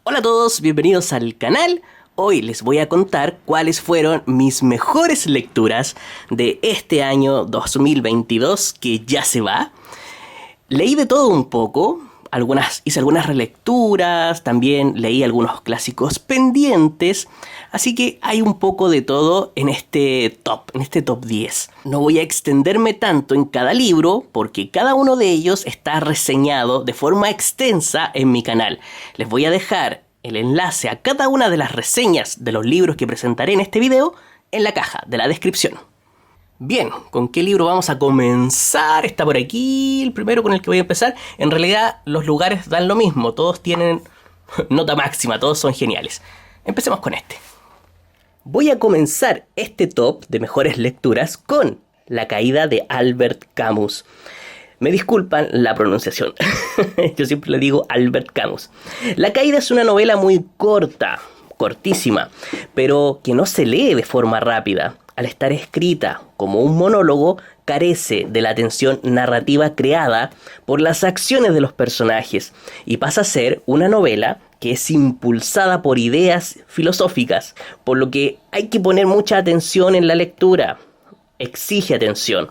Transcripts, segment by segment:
Hola a todos, bienvenidos al canal. Hoy les voy a contar cuáles fueron mis mejores lecturas de este año 2022 que ya se va. Leí de todo un poco, hice algunas relecturas, también leí algunos clásicos pendientes, así que hay un poco de todo en este top 10. No voy a extenderme tanto en cada libro porque cada uno de ellos está reseñado de forma extensa en mi canal. Les voy a dejar el enlace a cada una de las reseñas de los libros que presentaré en este video en la caja de la descripción. Bien, ¿con qué libro vamos a comenzar? Está por aquí, el primero con el que voy a empezar. En realidad los lugares dan lo mismo, todos tienen nota máxima, todos son geniales. Empecemos con este. Voy a comenzar este top de mejores lecturas con La caída de Albert Camus. Me disculpan la pronunciación, yo siempre le digo Albert Camus. La caída es una novela muy cortísima, pero que no se lee de forma rápida. Al estar escrita como un monólogo, carece de la tensión narrativa creada por las acciones de los personajes y pasa a ser una novela que es impulsada por ideas filosóficas, por lo que hay que poner mucha atención en la lectura. Exige atención.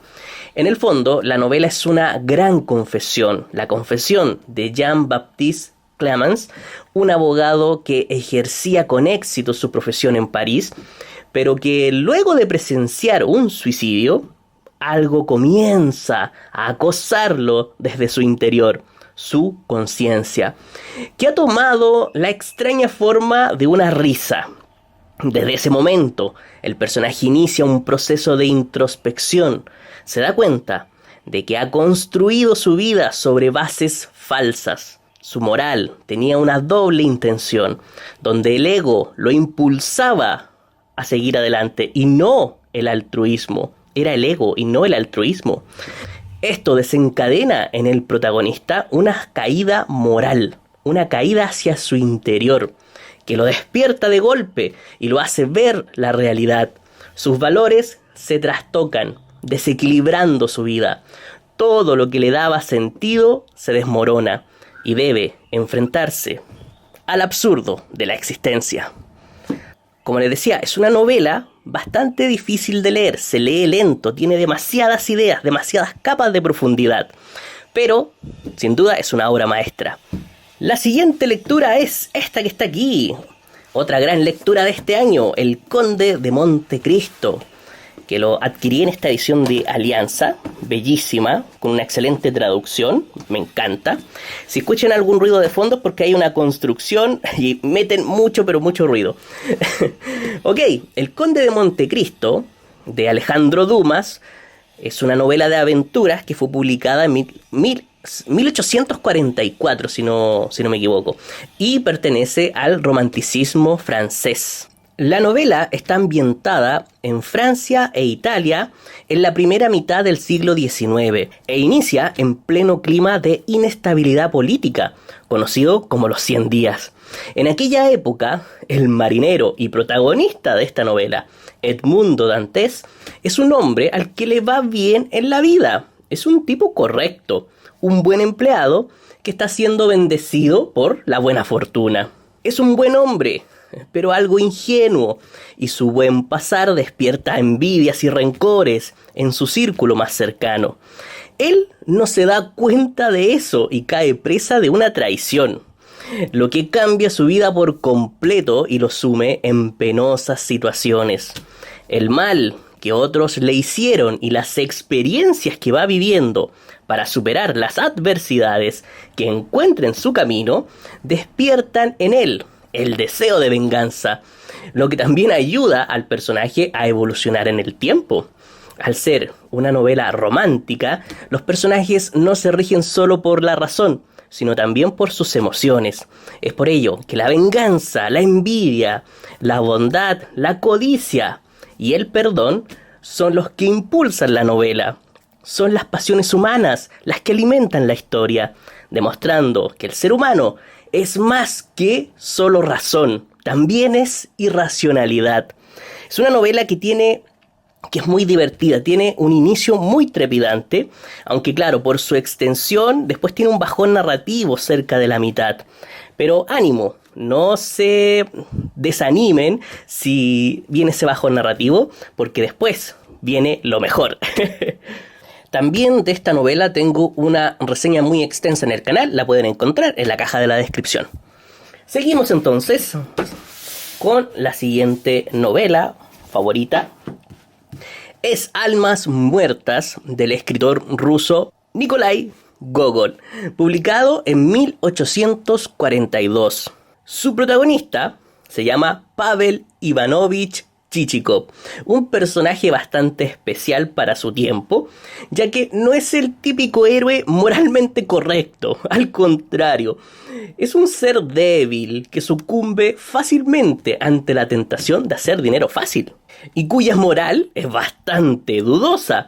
En el fondo, la novela es una gran confesión, la confesión de Jean-Baptiste Clemens, un abogado que ejercía con éxito su profesión en París, pero que luego de presenciar un suicidio, algo comienza a acosarlo desde su interior, su conciencia, que ha tomado la extraña forma de una risa. Desde ese momento, el personaje inicia un proceso de introspección. Se da cuenta de que ha construido su vida sobre bases falsas. Su moral tenía una doble intención, donde el ego lo impulsaba a seguir adelante y no el altruismo. Era el ego y no el altruismo. Esto desencadena en el protagonista una caída moral, una caída hacia su interior, que lo despierta de golpe y lo hace ver la realidad. Sus valores se trastocan, desequilibrando su vida. Todo lo que le daba sentido se desmorona y debe enfrentarse al absurdo de la existencia. Como les decía, es una novela bastante difícil de leer, se lee lento, tiene demasiadas ideas, demasiadas capas de profundidad, pero sin duda es una obra maestra. La siguiente lectura es esta que está aquí, otra gran lectura de este año, El Conde de Montecristo, que lo adquirí en esta edición de Alianza, bellísima, con una excelente traducción, me encanta. Si escuchan algún ruido de fondo es porque hay una construcción y meten mucho, pero mucho ruido. Ok, El Conde de Montecristo, de Alejandro Dumas, es una novela de aventuras que fue publicada en 1844, si no me equivoco, y pertenece al romanticismo francés. La novela está ambientada en Francia e Italia en la primera mitad del siglo XIX e inicia en pleno clima de inestabilidad política, conocido como los 100 días. En aquella época, el marinero y protagonista de esta novela, Edmundo Dantes, es un hombre al que le va bien en la vida. Es un tipo correcto, un buen empleado que está siendo bendecido por la buena fortuna. Es un buen hombre, pero algo ingenuo, y su buen pasar despierta envidias y rencores en su círculo más cercano. Él no se da cuenta de eso y cae presa de una traición, lo que cambia su vida por completo y lo sume en penosas situaciones. El mal que otros le hicieron y las experiencias que va viviendo para superar las adversidades que encuentra en su camino, despiertan en él el deseo de venganza, lo que también ayuda al personaje a evolucionar en el tiempo. Al ser una novela romántica, los personajes no se rigen solo por la razón, sino también por sus emociones. Es por ello que la venganza, la envidia, la bondad, la codicia y el perdón son los que impulsan la novela. Son las pasiones humanas las que alimentan la historia, demostrando que el ser humano es más que solo razón, también es irracionalidad. Es una novela que es muy divertida, tiene un inicio muy trepidante, aunque claro, por su extensión, después tiene un bajón narrativo cerca de la mitad. Pero ánimo, no se desanimen si viene ese bajón narrativo, porque después viene lo mejor. También de esta novela tengo una reseña muy extensa en el canal, la pueden encontrar en la caja de la descripción. Seguimos entonces con la siguiente novela favorita. Es Almas Muertas, del escritor ruso Nikolai Gogol, publicado en 1842. Su protagonista se llama Pavel Ivanovich Chichikov, un personaje bastante especial para su tiempo, ya que no es el típico héroe moralmente correcto, al contrario, es un ser débil que sucumbe fácilmente ante la tentación de hacer dinero fácil, y cuya moral es bastante dudosa.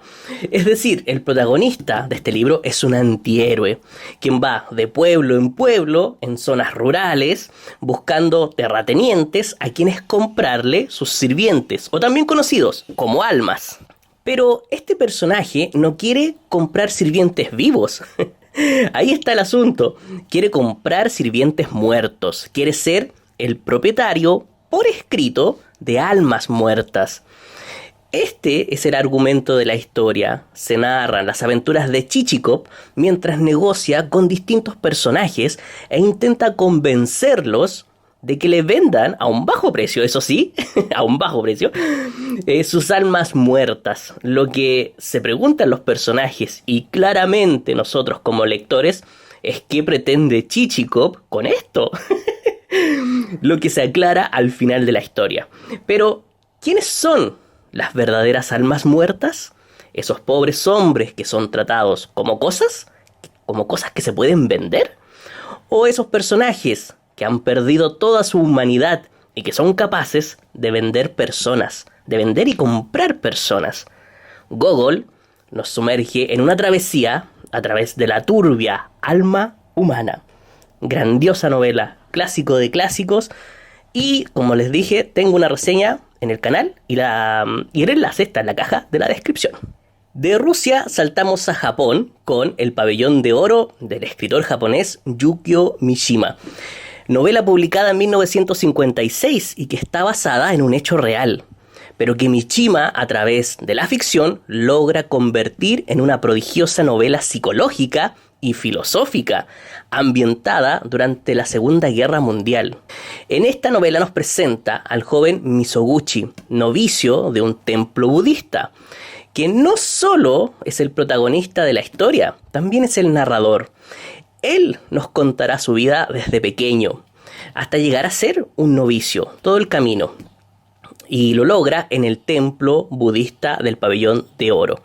Es decir, el protagonista de este libro es un antihéroe, quien va de pueblo en pueblo, en zonas rurales, buscando terratenientes a quienes comprarle sus sirvientes, o también conocidos como almas. Pero este personaje no quiere comprar sirvientes vivos. Ahí está el asunto. Quiere comprar sirvientes muertos. Quiere ser el propietario, por escrito, de almas muertas. Este es el argumento de la historia. Se narran las aventuras de Chichikov mientras negocia con distintos personajes e intenta convencerlos de que le vendan a un bajo precio, eso sí, a un bajo precio, sus almas muertas. Lo que se preguntan los personajes y claramente nosotros como lectores es qué pretende Chichikov con esto. Lo que se aclara al final de la historia. Pero, ¿quiénes son las verdaderas almas muertas? ¿Esos pobres hombres que son tratados como cosas que se pueden vender? ¿O esos personajes que han perdido toda su humanidad y que son capaces de vender personas, de vender y comprar personas? Gogol nos sumerge en una travesía a través de la turbia alma humana. Grandiosa novela, clásico de clásicos, y como les dije, tengo una reseña en el canal y el enlace está en la caja de la descripción. De Rusia saltamos a Japón con El Pabellón de Oro del escritor japonés Yukio Mishima. Novela publicada en 1956 y que está basada en un hecho real, pero que Mishima, a través de la ficción, logra convertir en una prodigiosa novela psicológica y filosófica, ambientada durante la Segunda Guerra Mundial. En esta novela nos presenta al joven Misoguchi, novicio de un templo budista, que no solo es el protagonista de la historia, también es el narrador. Él nos contará su vida desde pequeño, hasta llegar a ser un novicio, todo el camino. Y lo logra en el templo budista del Pabellón de Oro.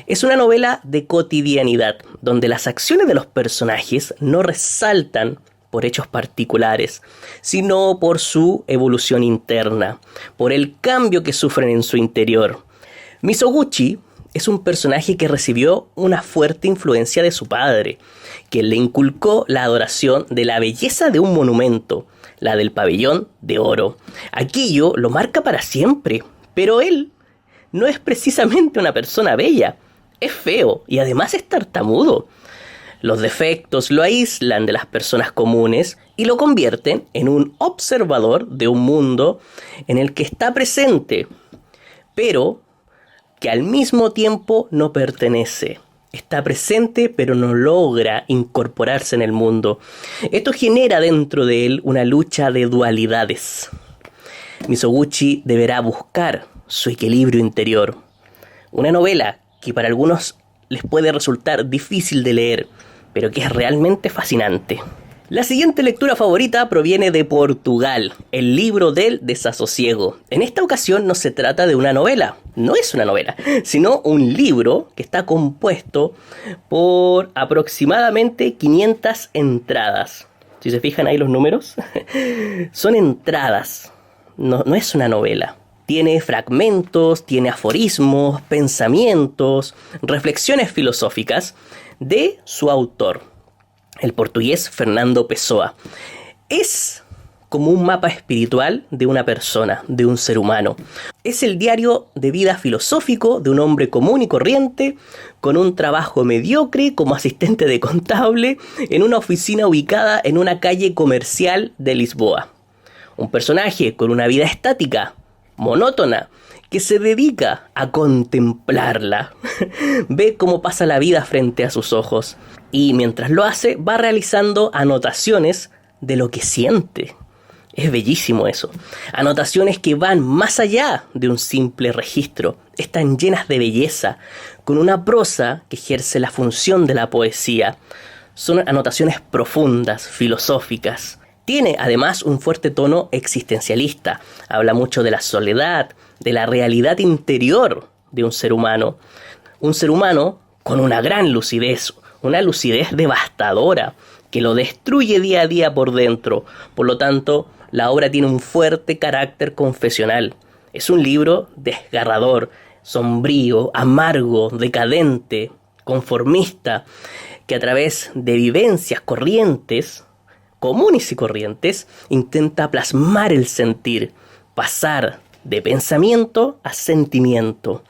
Es una novela de cotidianidad, donde las acciones de los personajes no resaltan por hechos particulares, sino por su evolución interna, por el cambio que sufren en su interior. Misoguchi es un personaje que recibió una fuerte influencia de su padre, que le inculcó la adoración de la belleza de un monumento, la del Pabellón de Oro. Aquello lo marca para siempre, pero él no es precisamente una persona bella, es feo y además es tartamudo. Los defectos lo aíslan de las personas comunes y lo convierten en un observador de un mundo en el que está presente, pero que al mismo tiempo no pertenece. Está presente pero no logra incorporarse en el mundo. Esto genera dentro de él una lucha de dualidades. Misoguchi deberá buscar su equilibrio interior. Una novela que para algunos les puede resultar difícil de leer, pero que es realmente fascinante. La siguiente lectura favorita proviene de Portugal, el libro del desasosiego. En esta ocasión no se trata de una novela, no es una novela, sino un libro que está compuesto por aproximadamente 500 entradas. Si se fijan ahí los números, son entradas, no es una novela. Tiene fragmentos, tiene aforismos, pensamientos, reflexiones filosóficas de su autor, el portugués Fernando Pessoa. Es como un mapa espiritual de una persona, de un ser humano. Es el diario de vida filosófico de un hombre común y corriente, con un trabajo mediocre como asistente de contable en una oficina ubicada en una calle comercial de Lisboa. Un personaje con una vida estática, monótona, que se dedica a contemplarla. Ve cómo pasa la vida frente a sus ojos y mientras lo hace va realizando anotaciones de lo que siente. Es bellísimo eso. Anotaciones que van más allá de un simple registro. Están llenas de belleza, con una prosa que ejerce la función de la poesía. Son anotaciones profundas, filosóficas. Tiene además un fuerte tono existencialista. Habla mucho de la soledad, de la realidad interior de un ser humano. Un ser humano con una gran lucidez, una lucidez devastadora, que lo destruye día a día por dentro. Por lo tanto, la obra tiene un fuerte carácter confesional. Es un libro desgarrador, sombrío, amargo, decadente, conformista, que a través de vivencias corrientes, comunes y corrientes, intenta plasmar el sentir, pasar de pensamiento a sentimiento.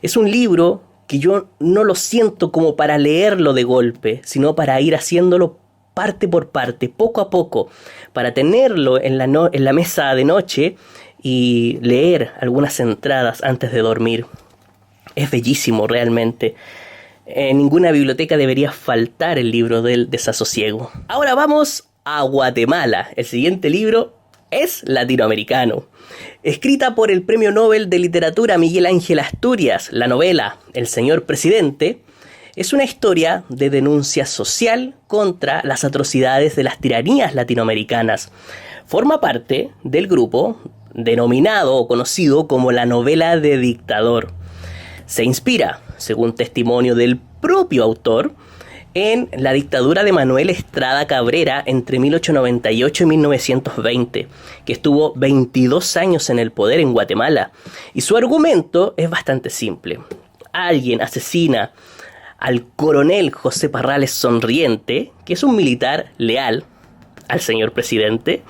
Es un libro que yo no lo siento como para leerlo de golpe, sino para ir haciéndolo parte por parte, poco a poco, para tenerlo en la mesa de noche y leer algunas entradas antes de dormir. Es bellísimo realmente. En ninguna biblioteca debería faltar el libro del desasosiego. Ahora vamos a Guatemala. El siguiente libro es latinoamericano. Escrita por el Premio Nobel de Literatura Miguel Ángel Asturias, la novela El Señor Presidente es una historia de denuncia social contra las atrocidades de las tiranías latinoamericanas. Forma parte del grupo denominado o conocido como la novela de dictador. Se inspira, según testimonio del propio autor, en la dictadura de Manuel Estrada Cabrera entre 1898 y 1920, que estuvo 22 años en el poder en Guatemala. Y su argumento es bastante simple. Alguien asesina al coronel José Parrales Sonriente, que es un militar leal al señor presidente,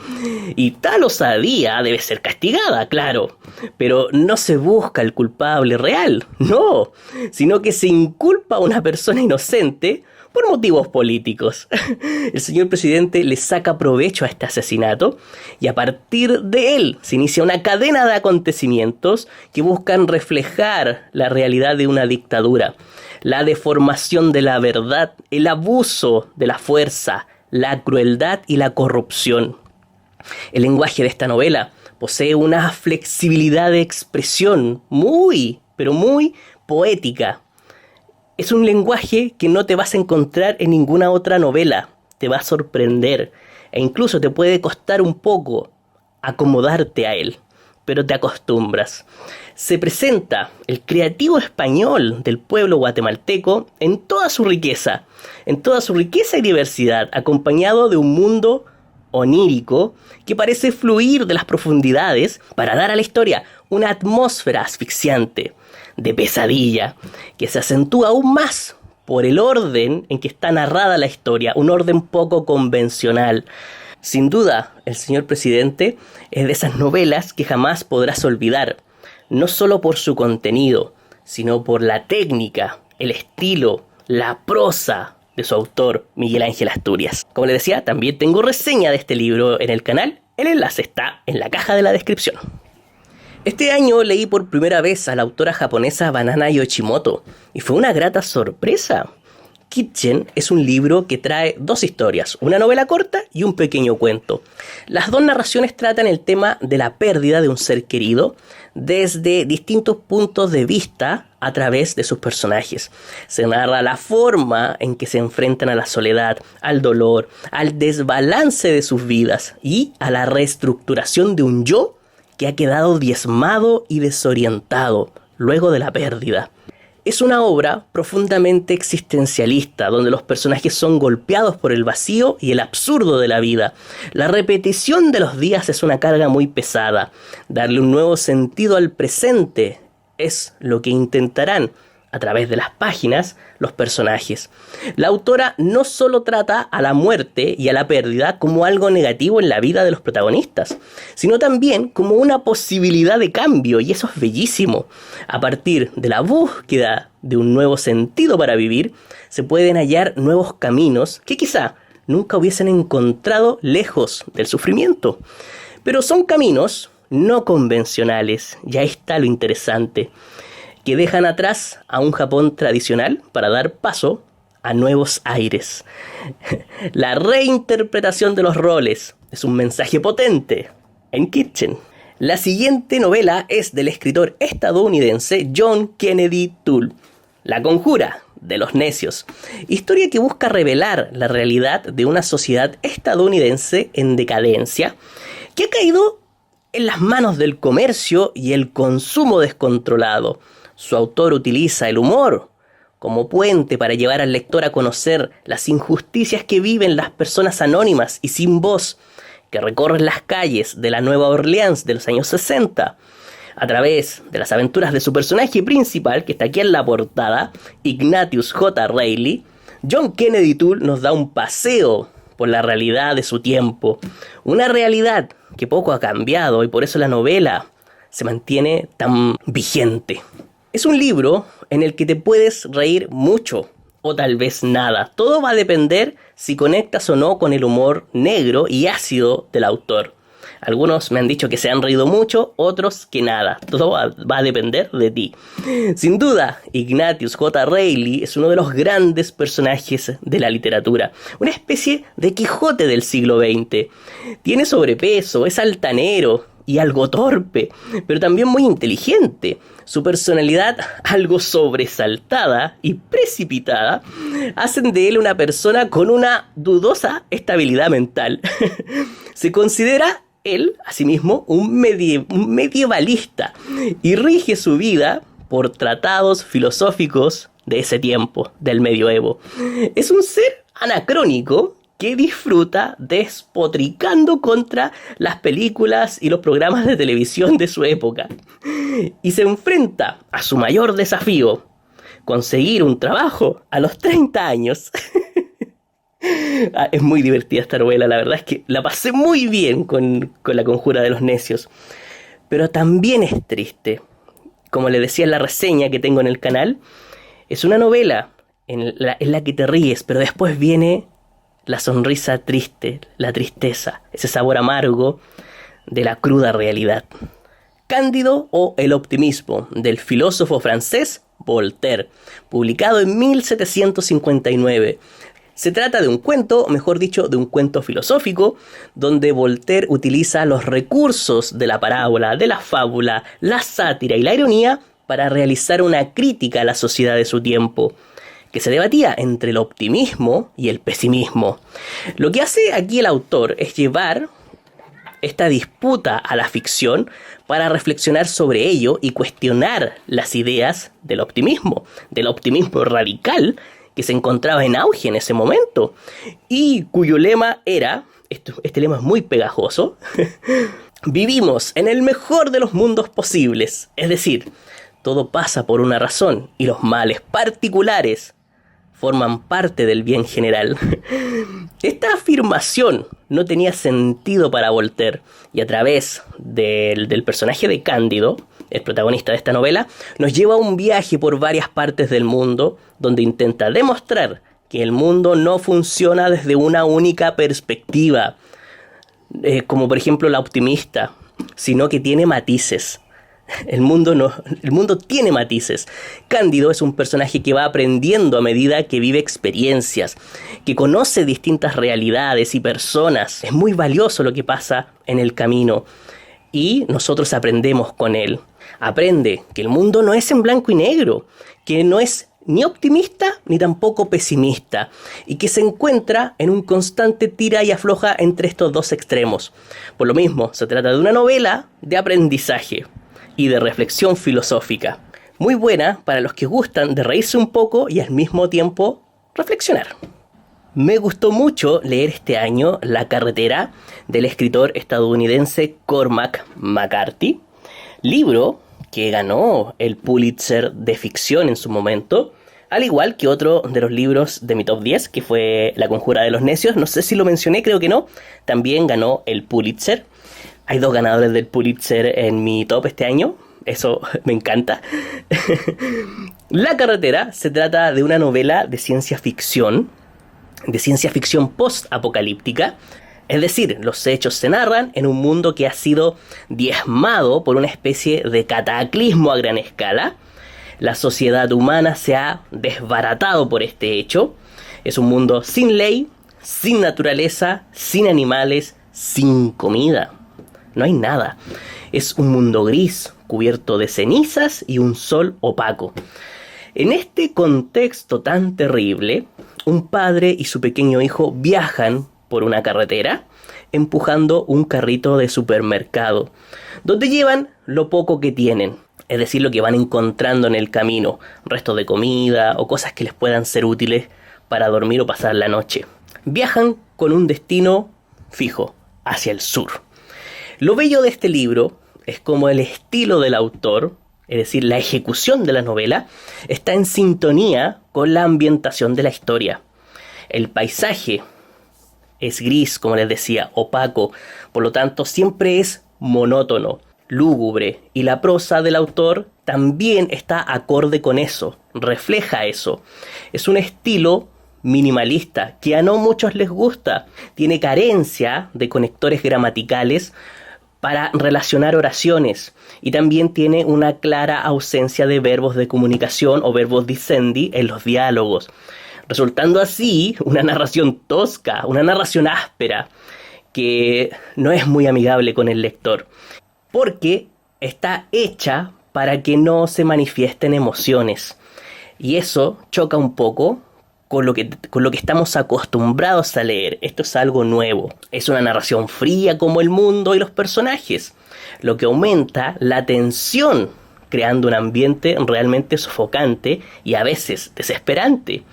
y tal osadía debe ser castigada, claro, pero no se busca el culpable real, no, sino que se inculpa a una persona inocente por motivos políticos. El señor presidente le saca provecho a este asesinato y a partir de él se inicia una cadena de acontecimientos que buscan reflejar la realidad de una dictadura, la deformación de la verdad, el abuso de la fuerza, la crueldad y la corrupción. El lenguaje de esta novela posee una flexibilidad de expresión muy, pero muy poética. Es un lenguaje que no te vas a encontrar en ninguna otra novela. Te va a sorprender e incluso te puede costar un poco acomodarte a él, pero te acostumbras. Se presenta el creativo español del pueblo guatemalteco en toda su riqueza y diversidad, acompañado de un mundo onírico que parece fluir de las profundidades para dar a la historia una atmósfera asfixiante, de pesadilla, que se acentúa aún más por el orden en que está narrada la historia, un orden poco convencional. Sin duda, El Señor Presidente es de esas novelas que jamás podrás olvidar, no solo por su contenido, sino por la técnica, el estilo, la prosa de su autor, Miguel Ángel Asturias. Como les decía, también tengo reseña de este libro en el canal, el enlace está en la caja de la descripción. Este año leí por primera vez a la autora japonesa Banana Yoshimoto y fue una grata sorpresa. Kitchen es un libro que trae dos historias, una novela corta y un pequeño cuento. Las dos narraciones tratan el tema de la pérdida de un ser querido desde distintos puntos de vista a través de sus personajes. Se narra la forma en que se enfrentan a la soledad, al dolor, al desbalance de sus vidas y a la reestructuración de un yo que ha quedado diezmado y desorientado luego de la pérdida. Es una obra profundamente existencialista, donde los personajes son golpeados por el vacío y el absurdo de la vida. La repetición de los días es una carga muy pesada. Darle un nuevo sentido al presente es lo que intentarán a través de las páginas, los personajes. La autora no solo trata a la muerte y a la pérdida como algo negativo en la vida de los protagonistas, sino también como una posibilidad de cambio, y eso es bellísimo. A partir de la búsqueda de un nuevo sentido para vivir, se pueden hallar nuevos caminos que quizá nunca hubiesen encontrado lejos del sufrimiento. Pero son caminos no convencionales, y ahí está lo interesante, que dejan atrás a un Japón tradicional para dar paso a nuevos aires. La reinterpretación de los roles es un mensaje potente en Kitchen. La siguiente novela es del escritor estadounidense John Kennedy Toole, La Conjura de los Necios, historia que busca revelar la realidad de una sociedad estadounidense en decadencia que ha caído en las manos del comercio y el consumo descontrolado. Su autor utiliza el humor como puente para llevar al lector a conocer las injusticias que viven las personas anónimas y sin voz que recorren las calles de la Nueva Orleans de los años 60. A través de las aventuras de su personaje principal, que está aquí en la portada, Ignatius J. Reilly, John Kennedy Toole nos da un paseo por la realidad de su tiempo. Una realidad que poco ha cambiado y por eso la novela se mantiene tan vigente. Es un libro en el que te puedes reír mucho o tal vez nada. Todo va a depender si conectas o no con el humor negro y ácido del autor. Algunos me han dicho que se han reído mucho, otros que nada. Todo va a depender de ti. Sin duda, Ignatius J. Reilly es uno de los grandes personajes de la literatura. Una especie de Quijote del siglo XX. Tiene sobrepeso, es altanero y algo torpe, pero también muy inteligente. Su personalidad, algo sobresaltada y precipitada, hacen de él una persona con una dudosa estabilidad mental. Se considera él, asimismo, un medievalista y rige su vida por tratados filosóficos de ese tiempo, del medioevo. Es un ser anacrónico que disfruta despotricando contra las películas y los programas de televisión de su época. Y se enfrenta a su mayor desafío, conseguir un trabajo a los 30 años. Es muy divertida esta novela, la verdad es que la pasé muy bien con La Conjura de los Necios. Pero también es triste. Como le decía en la reseña que tengo en el canal, es una novela en la que te ríes, pero después viene la sonrisa triste, la tristeza, ese sabor amargo de la cruda realidad. Cándido o El optimismo, del filósofo francés Voltaire, publicado en 1759. Se trata de un cuento, mejor dicho, de un cuento filosófico, donde Voltaire utiliza los recursos de la parábola, de la fábula, la sátira y la ironía para realizar una crítica a la sociedad de su tiempo, que se debatía entre el optimismo y el pesimismo. Lo que hace aquí el autor es llevar esta disputa a la ficción para reflexionar sobre ello y cuestionar las ideas del optimismo radical que se encontraba en auge en ese momento y cuyo lema era, este lema es muy pegajoso, vivimos en el mejor de los mundos posibles, es decir, todo pasa por una razón y los males particulares forman parte del bien general. Esta afirmación no tenía sentido para Voltaire y a través del personaje de Cándido, el protagonista de esta novela, nos lleva a un viaje por varias partes del mundo donde intenta demostrar que el mundo no funciona desde una única perspectiva, como por ejemplo la optimista, sino que tiene matices. El mundo tiene matices. Cándido es un personaje que va aprendiendo a medida que vive experiencias, que conoce distintas realidades y personas. Es muy valioso lo que pasa en el camino y nosotros aprendemos con él. Aprende que el mundo no es en blanco y negro, que no es ni optimista ni tampoco pesimista y que se encuentra en un constante tira y afloja entre estos dos extremos. Por lo mismo, se trata de una novela de aprendizaje y de reflexión filosófica. Muy buena para los que gustan de reírse un poco y al mismo tiempo reflexionar. Me gustó mucho leer este año La carretera del escritor estadounidense Cormac McCarthy, libro que ganó el Pulitzer de ficción en su momento, al igual que otro de los libros de mi top 10, que fue La Conjura de los Necios. No sé si lo mencioné, creo que no. También ganó el Pulitzer. Hay 2 ganadores del Pulitzer en mi top este año. Eso me encanta. La carretera se trata de una novela de ciencia ficción post-apocalíptica. Es decir, los hechos se narran en un mundo que ha sido diezmado por una especie de cataclismo a gran escala. La sociedad humana se ha desbaratado por este hecho. Es un mundo sin ley, sin naturaleza, sin animales, sin comida. No hay nada. Es un mundo gris, cubierto de cenizas y un sol opaco. En este contexto tan terrible, un padre y su pequeño hijo viajan por una carretera empujando un carrito de supermercado, donde llevan lo poco que tienen, es decir, lo que van encontrando en el camino, restos de comida o cosas que les puedan ser útiles para dormir o pasar la noche. Viajan con un destino fijo, hacia el sur. Lo bello de este libro es como el estilo del autor, es decir, la ejecución de la novela, está en sintonía con la ambientación de la historia. El paisaje es gris, como les decía, opaco, por lo tanto siempre es monótono, lúgubre, y la prosa del autor también está acorde con eso, refleja eso. Es un estilo minimalista que a no muchos les gusta, tiene carencia de conectores gramaticales para relacionar oraciones y también tiene una clara ausencia de verbos de comunicación o verbos dicendi en los diálogos, resultando así una narración tosca, una narración áspera, que no es muy amigable con el lector, porque está hecha para que no se manifiesten emociones, y eso choca un poco con lo que estamos acostumbrados a leer. Esto es algo nuevo, es una narración fría como el mundo y los personajes, lo que aumenta la tensión, creando un ambiente realmente sofocante y a veces desesperante,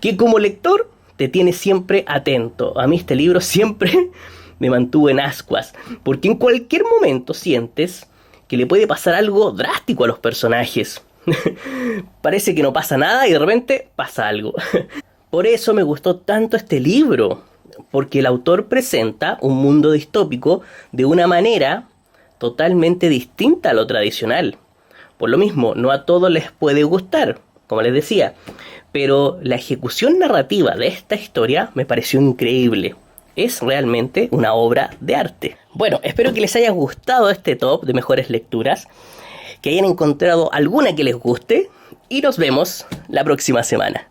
que como lector te tiene siempre atento. A mí este libro siempre me mantuvo en ascuas, porque en cualquier momento sientes que le puede pasar algo drástico a los personajes. Parece que no pasa nada y de repente pasa algo. Por eso me gustó tanto este libro, porque el autor presenta un mundo distópico de una manera totalmente distinta a lo tradicional. Por lo mismo, no a todos les puede gustar, como les decía, pero la ejecución narrativa de esta historia me pareció increíble. Es realmente una obra de arte. Bueno, espero que les haya gustado este top de mejores lecturas, que hayan encontrado alguna que les guste y nos vemos la próxima semana.